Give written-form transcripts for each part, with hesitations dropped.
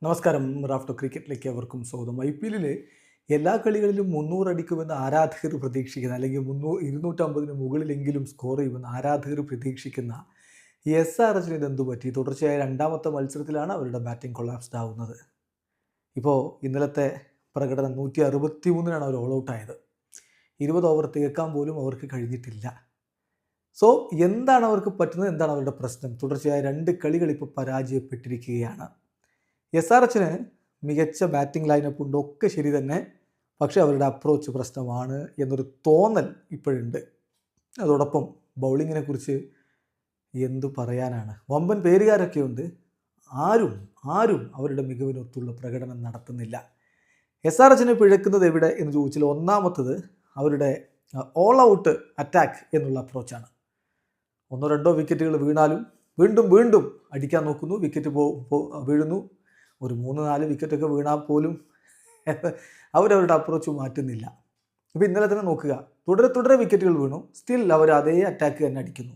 നമസ്കാരം. റാഫ്റ്റോ ക്രിക്കറ്റിലേക്ക് അവർക്കും സ്വാഗതം. IPL എല്ലാ കളികളിലും 300 അടിക്കുമെന്ന് ആരാധകർ പ്രതീക്ഷിക്കുന്ന, അല്ലെങ്കിൽ 250 മുകളിലെങ്കിലും സ്കോർ ചെയ്യുമെന്ന് ആരാധകർ പ്രതീക്ഷിക്കുന്ന SRH ഇതെന്തു പറ്റി? തുടർച്ചയായ രണ്ടാമത്തെ മത്സരത്തിലാണ് അവരുടെ ബാറ്റിംഗ് കൊളാപ്സ്ഡ് ആവുന്നത്. ഇപ്പോൾ ഇന്നലത്തെ പ്രകടനം 163 അവർ ഓൾ ഔട്ട് ആയത്. 20 ഓവർ തീർക്കാൻ പോലും അവർക്ക് കഴിഞ്ഞിട്ടില്ല. സോ എന്താണ് അവർക്ക് പറ്റുന്നത്? എന്താണ് അവരുടെ പ്രശ്നം? തുടർച്ചയായ 2 കളികൾ ഇപ്പോൾ പരാജയപ്പെട്ടിരിക്കുകയാണ്. SRHന് മികച്ച ബാറ്റിംഗ് ലൈനപ്പ് ഉണ്ട്, ഒക്കെ ശരി തന്നെ. പക്ഷേ അവരുടെ അപ്രോച്ച് പ്രശ്നമാണ് എന്നൊരു തോന്നൽ ഇപ്പോഴുണ്ട്. അതോടൊപ്പം ബൗളിങ്ങിനെ കുറിച്ച് എന്തു പറയാനാണ്? വമ്പൻ പേരുകാരൊക്കെ ഉണ്ട്. ആരും അവരുടെ മികവിനൊത്തുള്ള പ്രകടനം നടത്തുന്നില്ല. SRHന് പിഴക്കുന്നത് എവിടെ എന്ന് ചോദിച്ചാൽ ഒന്നാമത്തത് അവരുടെ ഓൾ ഔട്ട് അറ്റാക്ക് എന്നുള്ള അപ്രോച്ചാണ്. 1-2 വിക്കറ്റുകൾ വീണാലും വീണ്ടും അടിക്കാൻ നോക്കുന്നു, വിക്കറ്റ് വീഴുന്നു. ഒരു 3-4 വിക്കറ്റൊക്കെ വീണാൽ പോലും അവരവരുടെ അപ്രോച്ച് മാറ്റുന്നില്ല. ഇപ്പോൾ ഇന്നലെ തന്നെ നോക്കുക, തുടരെ വിക്കറ്റുകൾ വീണു, സ്റ്റിൽ അവർ അതേ അറ്റാക്ക് തന്നെ അടിക്കുന്നു.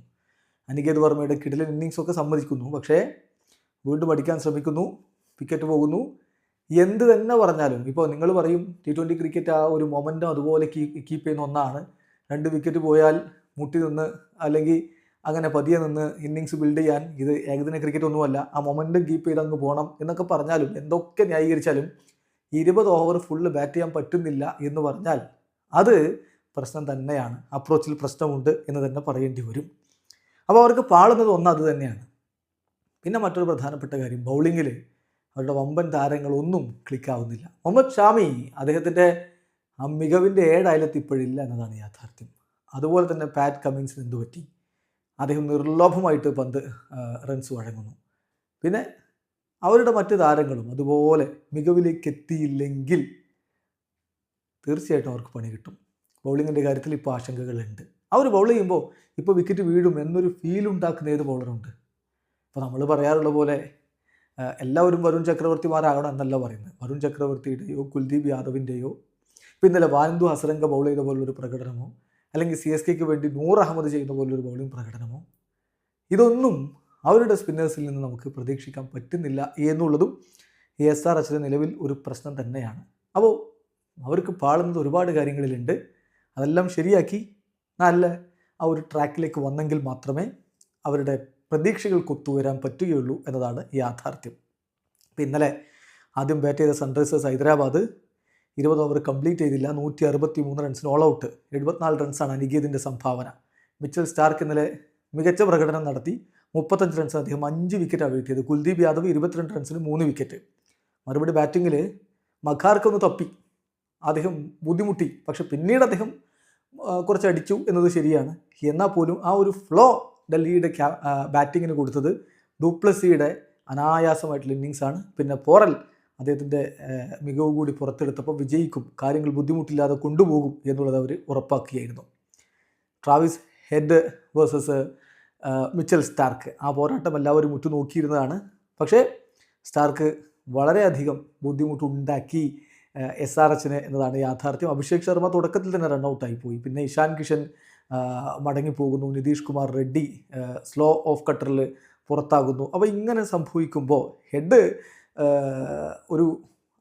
അനികേത് വർമ്മയുടെ കിടിലൻ ഇന്നിങ്സൊക്കെ സമ്മതിക്കുന്നു, പക്ഷേ വീണ്ടും അടിക്കാൻ ശ്രമിക്കുന്നു, വിക്കറ്റ് പോകുന്നു. എന്ത് തന്നെ പറഞ്ഞാലും ഇപ്പോൾ നിങ്ങൾ പറയും T20 ക്രിക്കറ്റ് ആ ഒരു മൊമെൻറ്റം അതുപോലെ കീപ്പ് ചെയ്യുന്ന ഒന്നാണ്. 2 വിക്കറ്റ് പോയാൽ മുട്ടി നിന്ന്, അല്ലെങ്കിൽ അങ്ങനെ പതിയെ നിന്ന് ഇന്നിങ്സ് ബിൽഡ് ചെയ്യാൻ ഇത് ഏകദിന ക്രിക്കറ്റ് ഒന്നുമല്ല, ആ മൊമെൻറ്റം കീപ്പ് ചെയ്ത് അങ്ങ് പോകണം എന്നൊക്കെ പറഞ്ഞാലും, എന്തൊക്കെ ന്യായീകരിച്ചാലും 20 ഓവർ ഫുള്ള് ബാറ്റ് ചെയ്യാൻ പറ്റുന്നില്ല എന്ന് പറഞ്ഞാൽ അത് പ്രശ്നം തന്നെയാണ്. അപ്രോച്ചിൽ പ്രശ്നമുണ്ട് എന്ന് തന്നെ പറയേണ്ടി വരും. അപ്പോൾ അവർക്ക് പാളുന്നത് അത് തന്നെയാണ്. പിന്നെ മറ്റൊരു പ്രധാനപ്പെട്ട കാര്യം, ബൗളിങ്ങിൽ അവരുടെ വമ്പൻ താരങ്ങളൊന്നും ക്ലിക്കാവുന്നില്ല. മുഹമ്മദ് ഷാമി അദ്ദേഹത്തിൻ്റെ ആ മികവിൻ്റെ 7 അയലത്ത് ഇപ്പോഴില്ല എന്നതാണ് യാഥാർത്ഥ്യം. അതുപോലെ തന്നെ പാറ്റ് കമ്മിൻസിന് എന്തു പറ്റി? അദ്ദേഹം നിർലോഭമായിട്ട് റൺസ് വഴങ്ങുന്നു. പിന്നെ അവരുടെ മറ്റ് താരങ്ങളും അതുപോലെ മികവിലേക്ക് എത്തിയില്ലെങ്കിൽ തീർച്ചയായിട്ടും അവർക്ക് പണി കിട്ടും. ബൗളിങ്ങിൻ്റെ കാര്യത്തിൽ ഇപ്പോൾ ആശങ്കകളുണ്ട്. അവർ ബൗൾ ചെയ്യുമ്പോൾ ഇപ്പോൾ വിക്കറ്റ് വീഴും എന്നൊരു ഫീൽ ഉണ്ടാക്കുന്ന ഏത് ബൗളറുണ്ട്? ഇപ്പോൾ നമ്മൾ പറയാറുള്ള പോലെ എല്ലാവരും വരുൺ ചക്രവർത്തിമാരാകണം എന്നല്ല പറയുന്നത്. വരുൺ ചക്രവർത്തിയുടെയോ കുൽദീപ് യാദവിൻ്റെയോ, ഇപ്പോൾ ഇന്നലെ വാനന്ദു ഹസരംഗ ബൗൾ ചെയ്ത പോലുള്ളൊരു പ്രകടനമോ, അല്ലെങ്കിൽ CSKക്ക് വേണ്ടി നൂർ അഹമ്മദ് ചെയ്യുന്ന പോലൊരു ബൗളിംഗ് പ്രകടനമോ, ഇതൊന്നും അവരുടെ സ്പിന്നേഴ്സിൽ നിന്ന് നമുക്ക് പ്രതീക്ഷിക്കാൻ പറ്റുന്നില്ല എന്നുള്ളതും SRHയുടെ നിലവിൽ ഒരു പ്രശ്നം തന്നെയാണ്. അപ്പോൾ അവർക്ക് പാളുന്നത് ഒരുപാട് കാര്യങ്ങളിലുണ്ട്. അതെല്ലാം ശരിയാക്കി നല്ല ആ ഒരു ട്രാക്കിലേക്ക് വന്നെങ്കിൽ മാത്രമേ അവരുടെ പ്രതീക്ഷകൾക്ക് ഒത്തുവരാൻ പറ്റുകയുള്ളൂ എന്നതാണ് യാഥാർത്ഥ്യം. ഇപ്പോൾ ഇന്നലെ ആദ്യം ബാറ്റ് ചെയ്ത സൺറൈസേഴ്സ് ഹൈദരാബാദ് 20 ഓവർ കംപ്ലീറ്റ് ചെയ്തില്ല, 163 റൺസിന് ഓൾ ഔട്ട്. 74 റൺസാണ് അനികേതിൻ്റെ സംഭാവന. മിച്ചൽ സ്റ്റാർക്ക് ഇന്നലെ മികച്ച പ്രകടനം നടത്തി, 35 റൺസ്. അദ്ദേഹം 5 വിക്കറ്റാണ് വീഴ്ത്തിയത്. കുൽദീപ് യാദവ് 22 റൺസിന് 3 വിക്കറ്റ്. മറുപടി ബാറ്റിങ്ങിൽ മഖാർക്കൊന്ന് തപ്പി, അദ്ദേഹം ബുദ്ധിമുട്ടി. പക്ഷെ പിന്നീട് അദ്ദേഹം കുറച്ച് അടിച്ചു എന്നത് ശരിയാണ്. എന്നാൽ പോലും ആ ഒരു ഫ്ലോ ഡൽഹിയുടെ ബാറ്റിങ്ങിന് കൊടുത്തത് ഡുപ്ലസിയുടെ അനായാസമായിട്ടുള്ള ഇന്നിങ്സാണ്. പിന്നെ പോറൽ അദ്ദേഹത്തിൻ്റെ മികവ് കൂടി പുറത്തെടുത്തപ്പോൾ വിജയിക്കും, കാര്യങ്ങൾ ബുദ്ധിമുട്ടില്ലാതെ കൊണ്ടുപോകും എന്നുള്ളത് അവർ ഉറപ്പാക്കിയായിരുന്നു. Travis Head versus Mitchell Starc, ആ പോരാട്ടം എല്ലാവരും ഉറ്റുനോക്കിയിരുന്നതാണ്. പക്ഷേ സ്റ്റാർക്ക് വളരെയധികം ബുദ്ധിമുട്ടുണ്ടാക്കി SRHന് എന്നതാണ് യാഥാർത്ഥ്യം. അഭിഷേക് ശർമ്മ തുടക്കത്തിൽ തന്നെ റണ്ണൗട്ടായി പോയി. പിന്നെ ഇഷാൻ കിഷൻ മടങ്ങിപ്പോകുന്നു, നിതീഷ് കുമാർ റെഡ്ഡി സ്ലോ ഓഫ് കട്ടറിൽ പുറത്താകുന്നു. അപ്പോൾ ഇങ്ങനെ സംഭവിക്കുമ്പോൾ ഹെഡ് ഒരു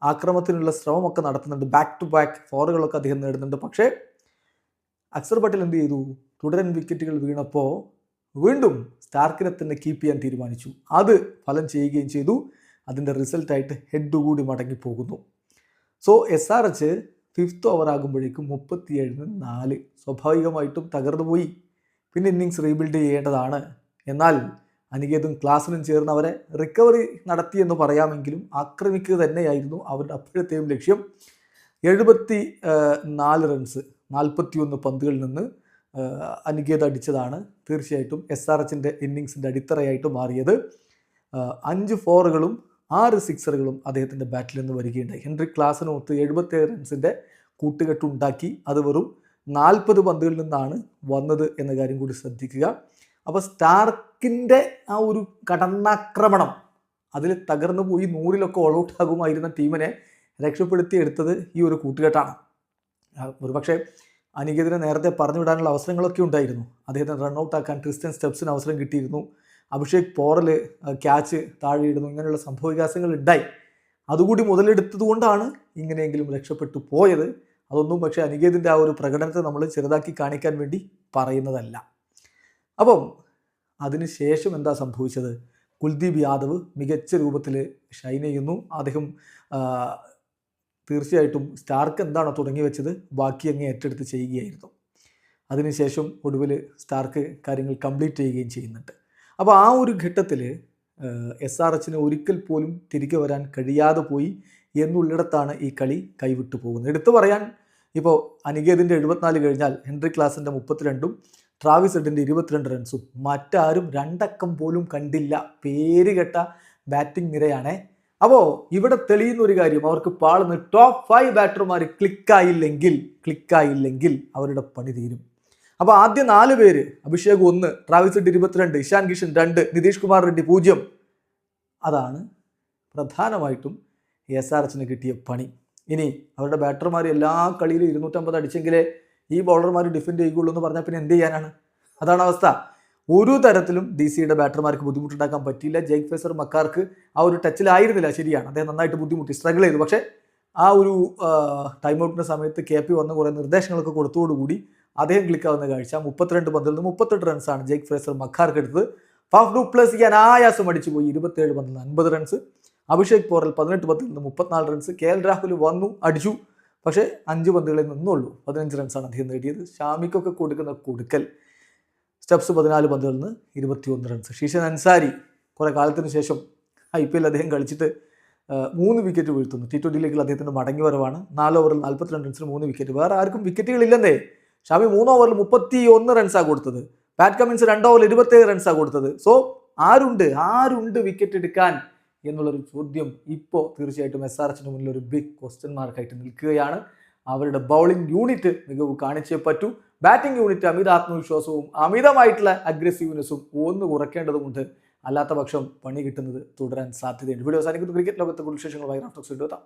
ആക്രമണത്തിനുള്ള ശ്രമമൊക്കെ നടത്തുന്നുണ്ട്, ബാക്ക് ടു ബാക്ക് ഫോറുകളൊക്കെ അദ്ദേഹം നേടുന്നുണ്ട്. പക്ഷേ അക്സർ പട്ടേൽ എന്ത് ചെയ്തു? തുടരൻ വിക്കറ്റുകൾ വീണപ്പോൾ വീണ്ടും സ്റ്റാർക്കിനെ തന്നെ കീപ്പ് ചെയ്യാൻ തീരുമാനിച്ചു. അത് ഫലം ചെയ്യുകയും ചെയ്തു. അതിൻ്റെ റിസൾട്ടായിട്ട് ഹെഡ് കൂടി മടങ്ങിപ്പോകുന്നു. സോ SRH 5th ഓവർ ആകുമ്പോഴേക്കും 37-4 സ്വാഭാവികമായിട്ടും തകർന്നു പോയി. പിന്നെ ഇന്നിങ്സ് റീബിൽഡ് ചെയ്യേണ്ടതാണ്. എന്നാൽ അനികേതും ക്ലാസിനും ചേർന്ന് അവരെ റിക്കവറി നടത്തിയെന്ന് പറയാമെങ്കിലും ആക്രമിക്കുക തന്നെയായിരുന്നു അവരുടെ അപ്പോഴത്തെയും ലക്ഷ്യം. 74 റൺസ് 41 പന്തുകളിൽ നിന്ന് അനികേത് അടിച്ചതാണ് തീർച്ചയായിട്ടും SRHൻ്റെ ഇന്നിങ്സിൻ്റെ അടിത്തറയായിട്ട് മാറിയത്. 5 ഫോറുകളും 6 സിക്സറുകളും അദ്ദേഹത്തിൻ്റെ ബാറ്റിൽ നിന്ന് വരികയുണ്ടായി. ഹെൻറിക് ക്ലാസിനൊത്ത് 77 റൺസിൻ്റെ കൂട്ടുകെട്ടുണ്ടാക്കി. അത് വെറും 40 പന്തുകളിൽ നിന്നാണ് വന്നത് എന്ന കാര്യം കൂടി ശ്രദ്ധിക്കുക. അപ്പോൾ സ്റ്റാർക്കിൻ്റെ ആ ഒരു കടന്നാക്രമണം അതിൽ തകർന്നു പോയി 100-ലൊക്കെ ഓൾ ഔട്ട് ആകുമായിരുന്ന ടീമിനെ രക്ഷപ്പെടുത്തി എടുത്തത് ഈ ഒരു കൂട്ടുകെട്ടാണ്. ഒരുപക്ഷെ അനികേതിനെ നേരത്തെ പറഞ്ഞു വിടാനുള്ള അവസരങ്ങളൊക്കെ ഉണ്ടായിരുന്നു. അദ്ദേഹത്തിന് റണ്ണൗട്ടാക്കാൻ ക്രിസ്റ്റ്യൻ സ്റ്റെപ്സിന് അവസരം കിട്ടിയിരുന്നു. അഭിഷേക് പോറൽ ക്യാച്ച് താഴെയിടുന്നു, ഇങ്ങനെയുള്ള സംഭവവികാസങ്ങൾ ഉണ്ടായി. അതുകൂടി മുതലെടുത്തത് കൊണ്ടാണ് ഇങ്ങനെയെങ്കിലും രക്ഷപ്പെട്ടു പോയത്. അതൊന്നും പക്ഷേ അനികേതിൻ്റെ ആ ഒരു പ്രകടനത്തെ നമ്മൾ ചെറുതാക്കി കാണിക്കാൻ വേണ്ടി പറയുന്നതല്ല. അപ്പം അതിനുശേഷം എന്താ സംഭവിച്ചത്? കുൽദീപ് യാദവ് മികച്ച രൂപത്തിൽ ഷൈൻ ചെയ്യുന്നു. അദ്ദേഹം തീർച്ചയായിട്ടും സ്റ്റാർക്ക് എന്താണോ തുടങ്ങി വെച്ചത് ബാക്കി അങ്ങ് ഏറ്റെടുത്ത് ചെയ്യുകയായിരുന്നു. അതിനുശേഷം ഒടുവിൽ സ്റ്റാർക്ക് കാര്യങ്ങൾ കംപ്ലീറ്റ് ചെയ്യുകയും ചെയ്യുന്നുണ്ട്. അപ്പോൾ ആ ഒരു ഘട്ടത്തിൽ SRHന് ഒരിക്കൽ പോലും തിരികെ വരാൻ കഴിയാതെ പോയി എന്നുള്ളിടത്താണ് ഈ കളി കൈവിട്ടു പോകുന്നത്. എടുത്തു പറയാൻ ഇപ്പോൾ അനികേതിൻ്റെ 74 കഴിഞ്ഞാൽ ഹെൻറി ക്ലാസിൻ്റെ 32ഉം ട്രാവിസ് ഹെഡിൻ്റെ 22 റൺസും മറ്റാരും 2 അക്കം പോലും കണ്ടില്ല. പേരുകെട്ട ബാറ്റിംഗ് നിരയാണേ. അപ്പോൾ ഇവിടെ തെളിയുന്ന ഒരു കാര്യം, അവർക്ക് പാളുന്ന ടോപ്പ് 5 ബാറ്റർമാർ ക്ലിക്കായില്ലെങ്കിൽ അവരുടെ പണി തീരും. അപ്പോൾ ആദ്യ 4 പേര്, അഭിഷേക് 1, ട്രാവിസ് ഹെഡ് 22, ഇഷാൻ കിഷൻ 2, നിതീഷ് കുമാർ റെഡ്ഡി 0. അതാണ് പ്രധാനമായിട്ടും SRHന് കിട്ടിയ പണി. ഇനി അവരുടെ ബാറ്റർമാർ എല്ലാ കളിയിലും 250 അടിച്ചെങ്കിലേ ഈ ബൗളർമാർ ഡിഫെൻഡ് ചെയ്യുകയുള്ളൂ എന്ന് പറഞ്ഞാൽ പിന്നെ എന്ത് ചെയ്യാനാണ്? അതാണ് അവസ്ഥ. ഒരു തരത്തിലും DCയുടെ ബാറ്റർമാർക്ക് ബുദ്ധിമുട്ടുണ്ടാക്കാൻ പറ്റിയില്ല. ജേക്ക് ഫ്രേസർ മക്കാർക്ക് ആ ഒരു ടച്ചിലായിരുന്നില്ല, ശരിയാണ്, അദ്ദേഹം നന്നായിട്ട് ബുദ്ധിമുട്ടി, സ്ട്രഗിൾ ചെയ്തു. പക്ഷേ ആ ഒരു ടൈം ഔട്ടിൻ്റെ സമയത്ത് KP വന്ന കുറേ നിർദ്ദേശങ്ങളൊക്കെ കൊടുത്തോടുകൂടി അദ്ദേഹം ക്ലിക്കാവുന്ന കാഴ്ച. 32 പന്തിൽ നിന്ന് 38 റൺസാണ് ജേക്ക് ഫ്രേസർ മക്കാർക്ക് എടുത്തത്. ഫാഫ് ഡു പ്ലസിക്ക് അനായാസം അടിച്ചു പോയി 27 പന്തിൽ നിന്ന് 50 റൺസ്. അഭിഷേക് പോറൽ 18 പന്തിൽ നിന്ന് 34 റൺസ്. KL രാഹുൽ വന്നു, അടിച്ചു, പക്ഷേ 5 പന്തുകളിൽ നിന്നുള്ളൂ 15 റൺസാണ് അദ്ദേഹം നേടിയത്. ഷാമിക്കൊക്കെ കൊടുക്കുന്ന കൊടുക്കൽ. സ്റ്റെപ്സ് 14 പന്തുകളിൽ നിന്ന് 21 റൺസ്. ഷീഷൻ അൻസാരി കുറേ കാലത്തിന് ശേഷം IPL അദ്ദേഹം കളിച്ചിട്ട് 3 വിക്കറ്റ് വീഴ്ത്തുന്നു. T20യിലേക്കുള്ള അദ്ദേഹത്തിൻ്റെ മടങ്ങി വരവാണ്. 4 ഓവറിൽ 42 റൺസിന് 3 വിക്കറ്റ്. വേറെ ആർക്കും വിക്കറ്റുകളില്ലെന്നേ. ഷാമി 3 ഓവറിൽ 31 റൺസാണ് കൊടുത്തത്. പാറ്റ് കമ്മിൻസ് 2 ഓവറിൽ 27 റൺസാണ് കൊടുത്തത്. സോ ആരുണ്ട് വിക്കറ്റ് എടുക്കാൻ എന്നുള്ളൊരു ചോദ്യം ഇപ്പോൾ തീർച്ചയായിട്ടും SRHന് മുന്നിൽ ഒരു ബിഗ് ക്വസ്റ്റ്യൻ മാർക്കായിട്ട് നിൽക്കുകയാണ്. അവരുടെ ബൗളിംഗ് യൂണിറ്റ് മികവ് കാണിച്ചേ പറ്റൂ. ബാറ്റിംഗ് യൂണിറ്റ് അമിത ആത്മവിശ്വാസവും അമിതമായിട്ടുള്ള അഗ്രസീവ്നെസ്സും ഒന്ന് കുറയ്ക്കേണ്ടതുണ്ട്. അല്ലാത്ത പക്ഷം പണി കിട്ടുന്നത് തുടരാൻ സാധ്യതയുണ്ട്. വീഡിയോ അവസാനിക്കുന്നു. ക്രിക്കറ്റ് ലോകത്തെ വിശേഷങ്ങളുമായി റാഫ്റ്റോക്സ് എത്താം.